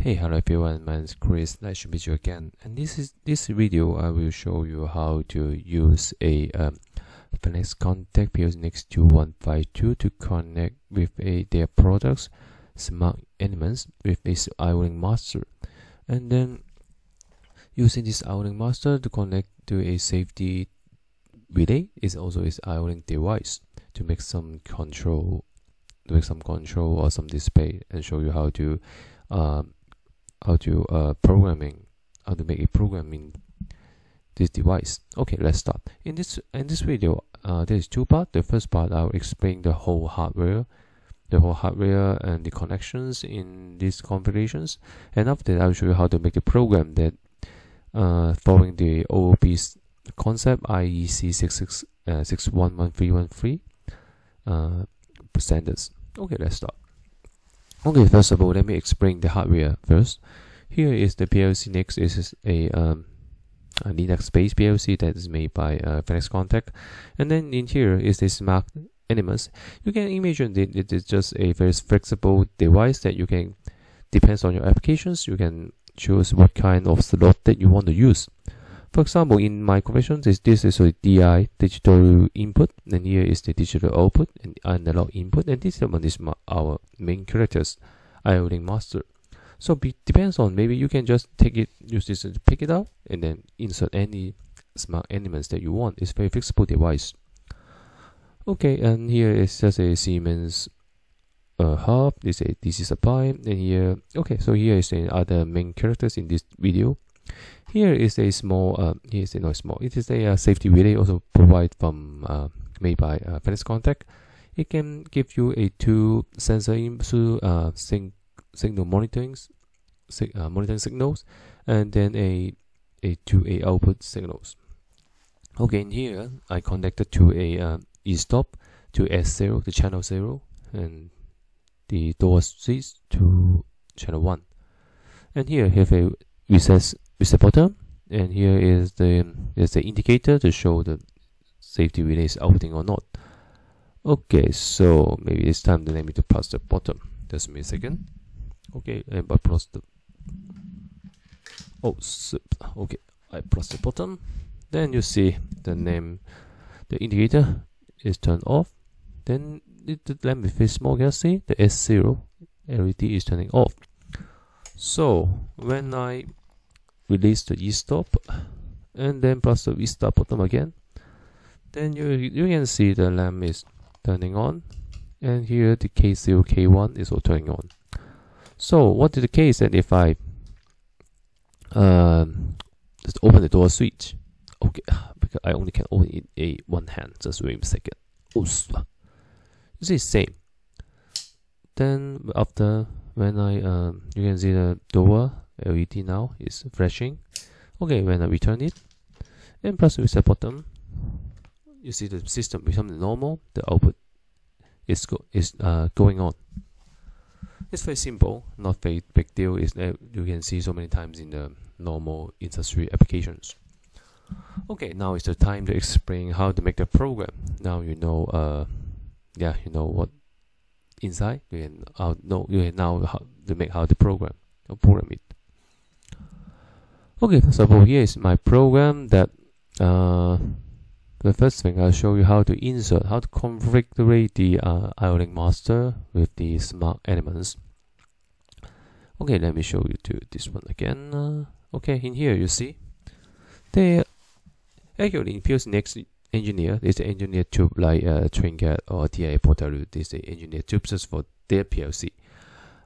Hey, hello everyone, my name is Chris. Nice to meet you again. And this video I will show you how to use a plcnext contact plcnext.Smart to connect with their products smart elements with this ironing master, and then using this ironing master to connect to a safety relay is also its ironing device to make some control or some display, and show you how to make a program in this device. Okay, let's start. In this video, there is two parts. The first part I'll explain the whole hardware and the connections in these configurations, and after that I'll show you how to make the program that following the OOP concept IEC 6111313 standards. Okay, let's start. Okay, first of all, let me explain the hardware first. Here is the plcnext. This is a Linux-based PLC that is made by plcnext Contact, and then in here is the smart elements. You can imagine that it is just a very flexible device that you can, depends on your applications, you can choose what kind of slot that you want to use. For example, in my configuration, this is a DI digital input, and here is the digital output and analog input, and this one is our main characters ironing master. So depends on, maybe you can just use this to pick it out and then insert any smart elements that you want. It's a very flexible device. Okay, and here is just a Siemens hub. This is a DC supply, and here, okay, so here is the other main characters in this video. Here is a small, it is a safety relay, also provided from made by plcnext Contact. It can give you a two sensor input signal monitoring signals, and then a output signals. Okay, in here I connected to a e-stop to S0 to channel 0, and the door switch to channel 1. And here I have a reset button, and here is the indicator to show the safety relay is outing or not. Okay, so maybe it's time to let me to press the button. Just a second. Okay, and I press the okay, I press the button. Then you see the indicator is turned off. Then the lamp is very small. You can see the S0 LED is turning off. So when I release the e-stop and then press the restart button again, then you can see the lamp is turning on, and here the K0 K1 is also turning on. So what is the case that if I just open the door switch? Okay, because I only can open it in one hand. Just wait a second. Oh, you see, same. Then after, when I you can see the door LED now is flashing. Okay, when I return it and press the reset button, you see the system becomes normal. The output is going on. It's very simple, not very big deal. Is that you can see so many times in the normal industry applications. Okay, now is the time to explain how to make the program. Now you know, you know what inside. You can now how to program it. Okay, first of all, here is my program. That the first thing I'll show you how to configure the ironing master with the smart elements. Okay, let me show you to this one again. Okay, in here you see they actually in plcnext engineer, there's an engineer tube like Trinket or TI Portal. There's the engineer tubes just for their PLC.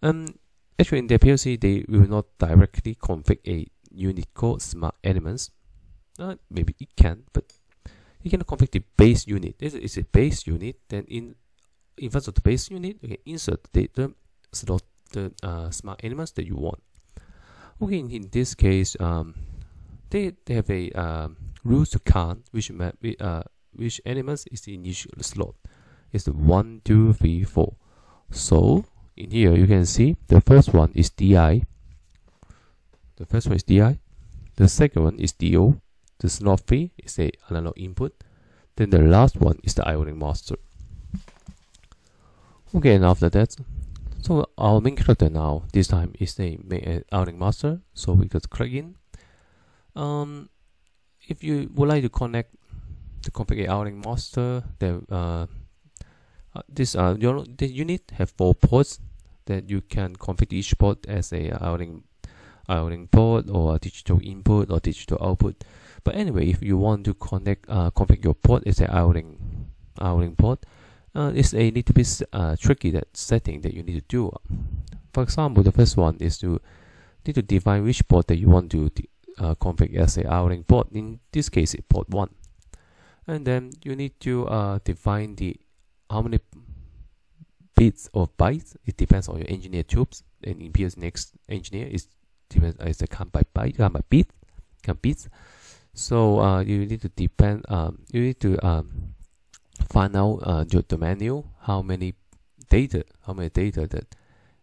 Actually in their PLC they will not directly configure a unit called smart elements. Maybe it can, but you can configure the base unit. This is a base unit. Then in front of the base unit, you can insert the slot the smart elements that you want. Okay, in this case, they have a rules to count which elements is the initial slot. It's the 1, 2, 3, 4. So in here you can see the first one is DI. The first one is DI. The second one is DO. The slot 3 is a analog input. Then the last one is the ironing master. Okay, and after that, So our main character now this time is the outing master. So we could click in. If you would like to connect to configure outing master, then your unit have 4 ports that you can configure each port as a outing port or a digital input or digital output. But anyway, if you want to connect configure your port as a outing port, it's a little bit tricky that setting that you need to do. For example, the first one is to need to define which port that you want to configure as a outing port. In this case, it's port 1, and then you need to define the how many bits or bytes. It depends on your engineer tubes, and in plcnext engineer is depends as a count by byte, count by bits. So you need to depend. You need to find out the manual how many data that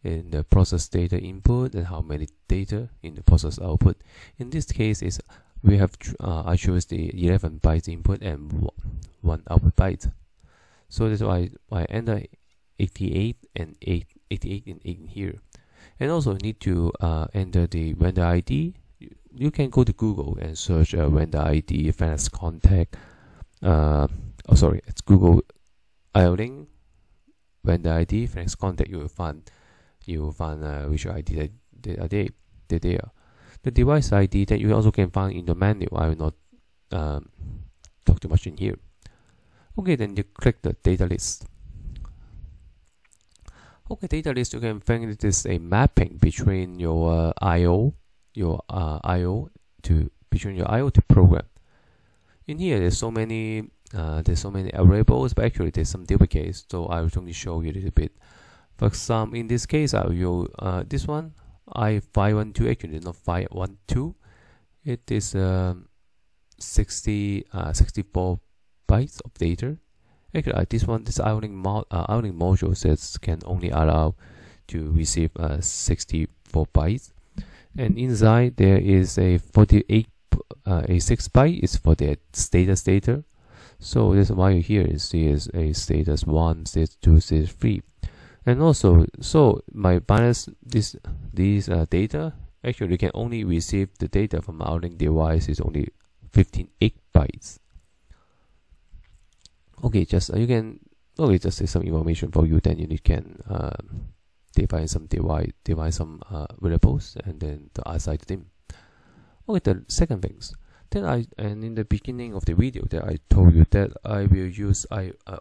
in the process data input and how many data in the process output. In this case, is we have I choose the 11 bytes input and 1 output byte. So that's why I enter 88 and 8 in here. And also need to enter the vendor ID. You can go to Google and search vendor ID, FedEx contact. It's Google outing vendor ID, FedEx contact. You will find which ID that are there. The device ID that you also can find in the menu. I will not talk too much in here. Okay, then you click the data list. Okay, data list, you can find it is a mapping between your IO to program. In here, there's so many variables, but actually there's some duplicates. So I will only show you a little bit. For example, in this case, I will this one I512 actually not 512. It is 64 bytes of data. Actually, this outing module says can only allow to receive 64 bytes, and inside there is a 48 a 6 byte is for the status data. So that's why here is a status 1, status 2, status 3, and also so my minus these data actually can only receive the data from outing device is only 15 bytes. Okay, just you can just say some information for you. Then you can define some variables and then assign them. Okay, the second things. Then in the beginning of the video that I told you that I will use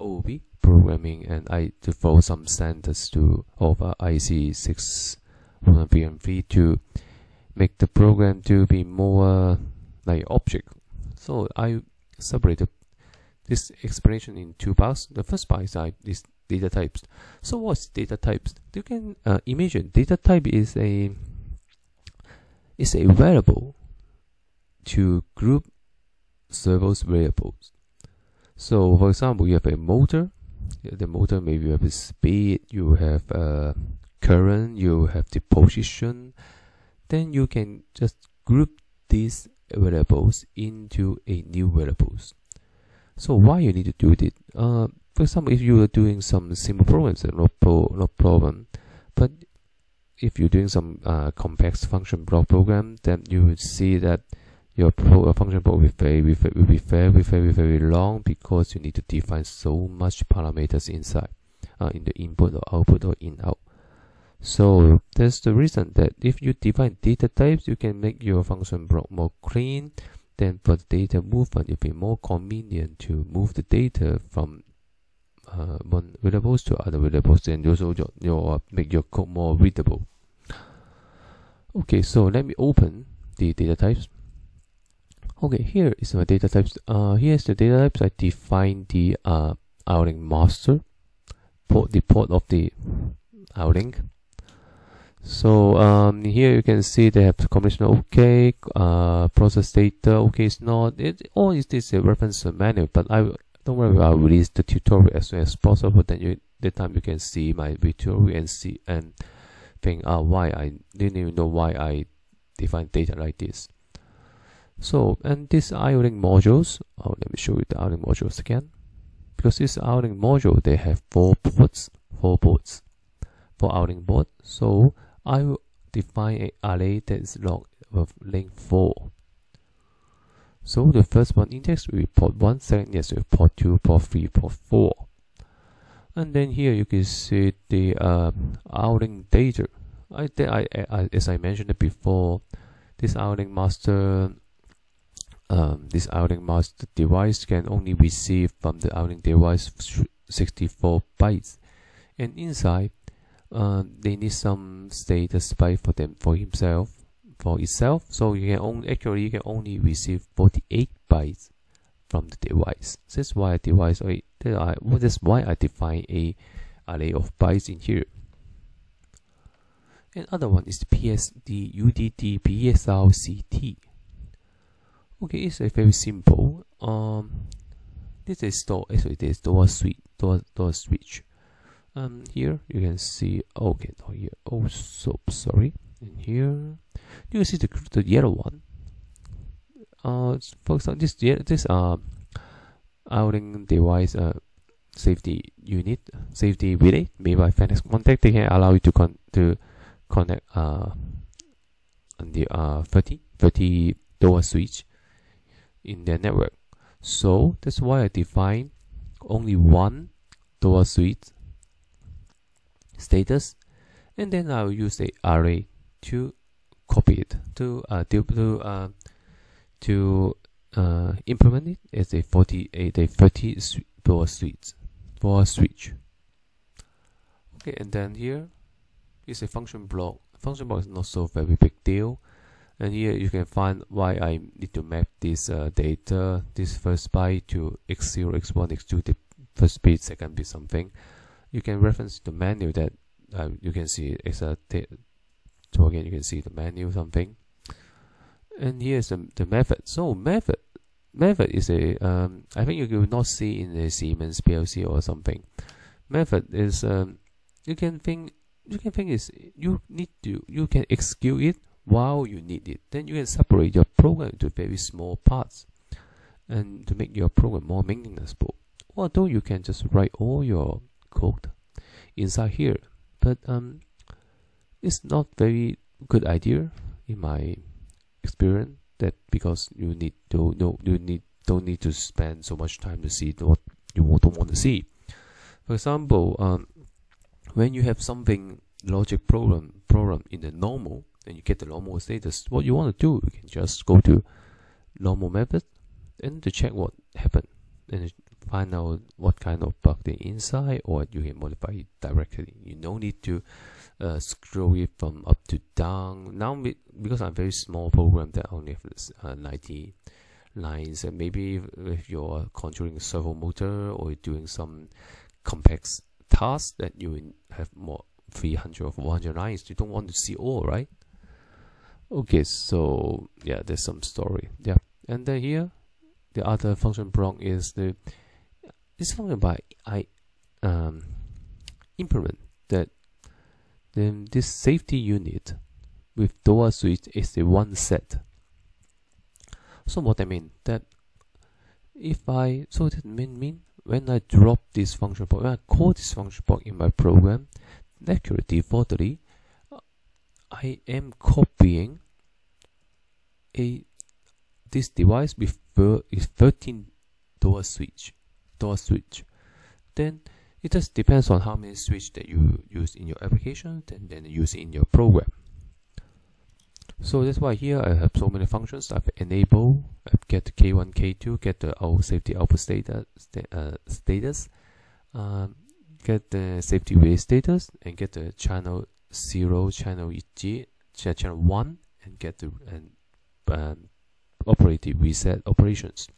OOP programming and to follow some standards of IC 613 to make the program to be more like object. So I separated this explanation in 2 parts. The first part is data types. So what's data types? You can imagine data type is a variable to group several variables. So for example, you have a motor. The motor maybe you have a speed, you have current, you have the position. Then you can just group these variables into a new variables. So why you need to do it? For example, if you are doing some simple programs, no problem. But if you're doing some complex function block program, then you will see that your function block will be very long because you need to define so much parameters inside in the input or output or in-out. So that's the reason that if you define data types, you can make your function block more clean. Then for the data movement, it will be more convenient to move the data from one variables to other variables, and also make your code more readable. Okay, so let me open the data types. Okay, here is my data types. Here's the data types. I define the outing master, the port of the outing. So here you can see they have the combination okay, process data okay is not. All is this a reference manual, but don't worry, I'll release the tutorial as soon as possible. Then that time you can see my tutorial and see and think why I didn't even know why I define data like this. So and these outing modules, let me show you the outing modules again, because this outing module they have 4 ports. for outing port. So I will define an array that is log with length 4. So the first one index will be port 1, second index will be port 2, port 3, port 4. And then here you can see the outing data. As I mentioned before, this outing master device can only receive from the outing device 64 bytes, and inside they need some status byte for itself. So you can only receive 48 bytes from the device. That's why I define a array of bytes in here. And other one is PSD UDD PSRCT. Okay, it's very simple. This is store switch. Here you can see. Okay, not here. Oh, so sorry. And here you can see the yellow one. For example, this outing device safety relay made by FedEx Contact. They can allow you to connect the 30 door switch in their network. So that's why I define only one door switch status, and then I will use the array to copy it to implement it as a 30 door switch. Okay, and then here is a function block. Function block is not so very big deal. And here you can find why I need to map this data, this first byte to x0, x1, x2, the first bit, second bit, something. You can reference the menu that you can see. So again, you can see the menu, something. And here's the method. So method is a I think you will not see in a Siemens PLC or something. Method is you can execute it while you need it. Then you can separate your program into very small parts and to make your program more manageable. Although you can just write all your code inside here, but it's not very good idea in my experience, that because you don't need to spend so much time to see what you don't want to see. For example, when you have something logic problem in the normal, and you get the normal status, what you want to do, you can just go to normal method and to check what happened and find out what kind of bug they inside, or you can modify it directly. You don't need to scroll it from up to down. Now, because I'm very small program that only have 90 lines, and maybe if you're controlling a servo motor or doing some complex tasks that you will have more 300 or 400 lines, you don't want to see all, right? Okay, so yeah, there's some story. Yeah, and then here the other function block is this function by I implement that then this safety unit with door switch is a one set. So what I mean that that mean when I drop this function block, when I call this function block in my program, actually defaultly I am copying this device with 13 door switch. Then it just depends on how many switch that you use in your application, and then use in your program. So that's why here I have so many functions. I've enabled, I've get K1, K2, get the safety output status, get the safety relay status, and get the channel 0, channel EG, channel 1, and get the operative reset operations.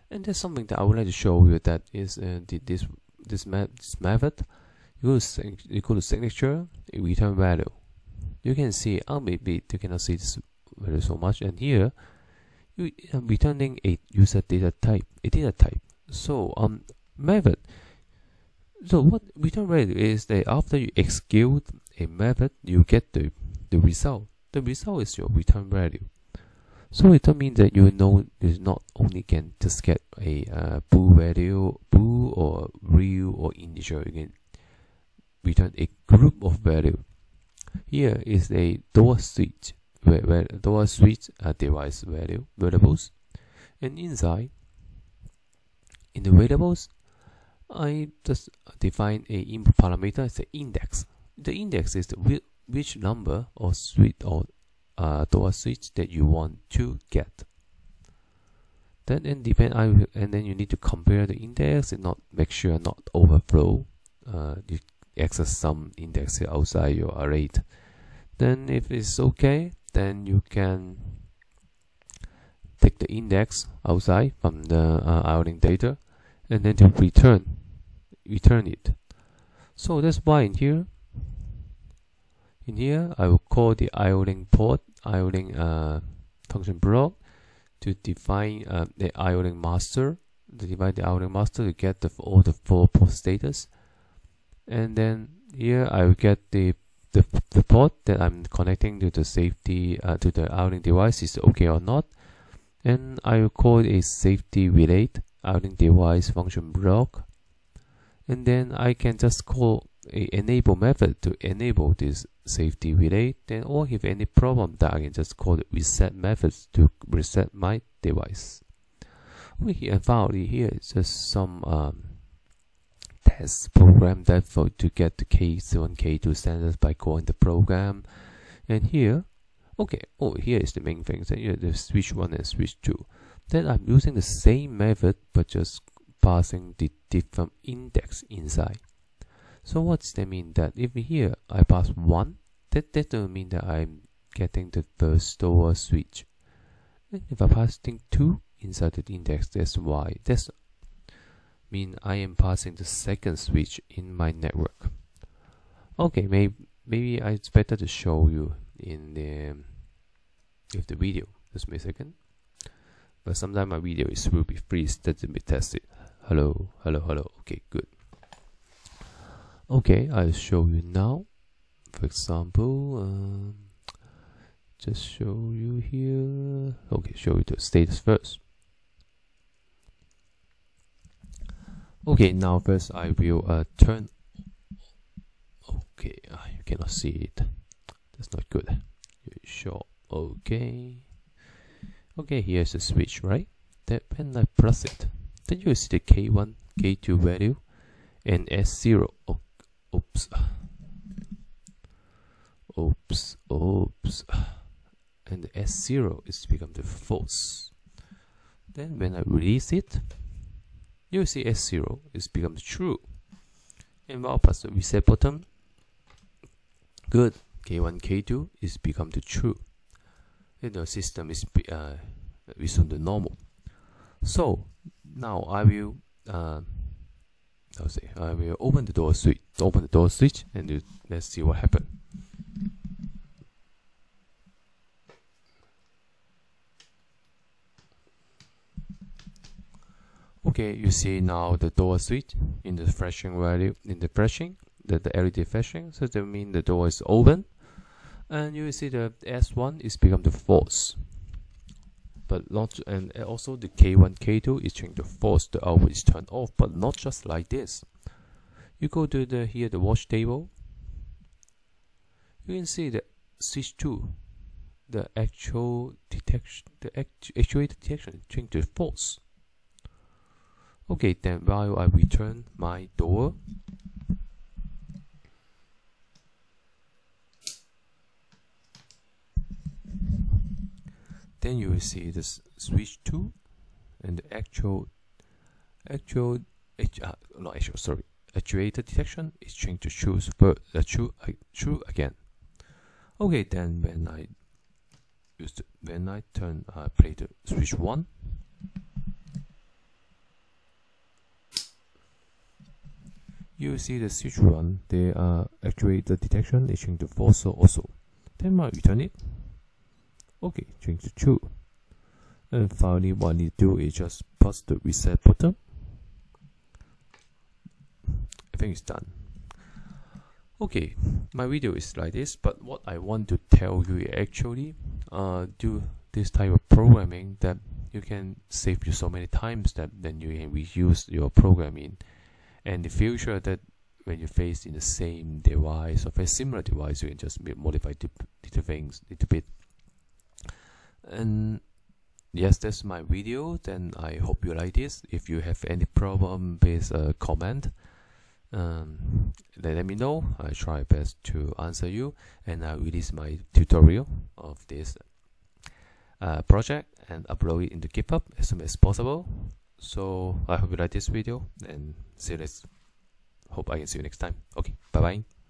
And there's something that I would like to show you, that is this method. You go to signature, return value. You can see, maybe you cannot see this value so much, and here you are returning a user data type, So method. So what return value is that after you execute a method, you get the result. The result is your return value. So it means that you not only can just get a bool value, bool or real or integer. return a group of value. Here is a door switch, where door switch device variables, and inside in the variables, I just define a input parameter as the index. The index is which number or switch or door switch that you want to get. Then and then you need to compare the index and make sure not overflow. You access some index outside your array. Then if it's okay, then you can take the index outside from the outing data and then to return it. So that's why in here I will call the idling function block to define the idling master, to divide the idling master to get all the 4 port status. And then here I will get the port that I'm connecting to the safety to the idling device is okay or not, and I will call it a safety relate idling device function block, and then I can just call a enable method to enable this safety relate. Then, or if any problem, that I can just call the reset methods to reset my device. Okay, and finally here is just some test program that to get the K0 and K2 standards by calling the program. And here, here is the main thing. So here the switch 1 and switch 2. Then I'm using the same method but just passing the different index inside. So what's that mean? That if here I pass 1, that doesn't mean that I'm getting the first door switch. And if I passing 2 inside the index, that's why. That's mean I am passing the second switch in my network. Okay, maybe it's better to show you in the video. Just me a second. But sometimes my video will be freeze. Let me test it. Hello. Okay, good. Okay, I'll show you now. For example, just show you here. Okay, show you the status first. Okay, now first I will turn. Okay, you cannot see it. That's not good. Sure. Okay. Okay, here's the switch, right? Then when I press it, then you see the K1, K2 value, and S0. Oh, oops. And the S0 is become the false. Then when I release it, you see S0 is become true. And while press the reset button, good. K1, K2 is become the true. And the system is resume the normal. So now I will open the door switch, and let's see what happens. Okay, you see now the door switch in the flashing value the LED flashing, so that means the door is open, and you see the S1 is become the false, but not, and also the K1 K2 is changed to false. The output is turned off, but not just like this. You go to the watch table. You can see the switch 2, the actual detection, actuator detection changed to false. Okay, then while I return my door, then you will see this switch 2 and the actuator detection is changed to true again. Okay, then when I play the switch 1, you see the switch 1, the actuator detection is changed to false also. Then I return it. Okay, change to true. And finally, what I need to do is just press the reset button. I think it's done. Okay, my video is like this, but what I want to tell you is actually do this type of programming that you can save you so many times that then you can reuse your programming. And the future that when you face in the same device or very similar device, you can just modify little things little bit. And yes, that's my video. Then I hope you like this. If you have any problem, please comment. Let me know. I try best to answer you, and I release my tutorial of this project and upload it into GitHub as soon as possible. So I hope you like this video, and see you next. Hope I can see you next time. Okay, bye bye.